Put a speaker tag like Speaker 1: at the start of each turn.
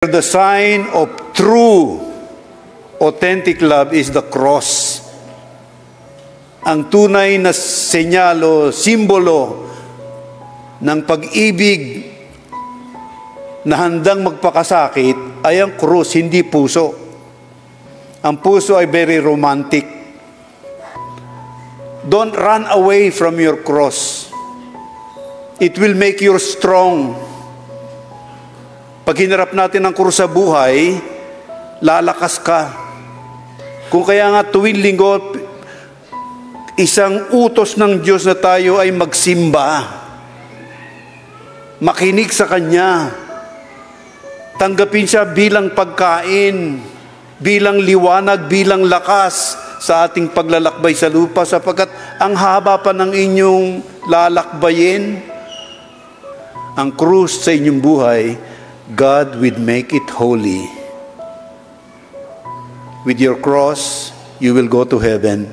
Speaker 1: The sign of true, authentic love is the cross. Ang tunay na senyalo, simbolo ng pag-ibig na handang magpakasakit ay ang krus, hindi puso. Ang puso ay very romantic. Don't run away from your cross. It will make you strong. Pag hinarap natin ang krus sa buhay, lalakas ka. Kung kaya nga tuwing linggo, isang utos ng Diyos na tayo ay magsimba. Makinig sa Kanya. Tanggapin siya bilang pagkain, bilang liwanag, bilang lakas sa ating paglalakbay sa lupa, sapagkat ang haba pa ng inyong lalakbayin. Ang krus sa inyong buhay, God will make it holy. With your cross, you will go to heaven.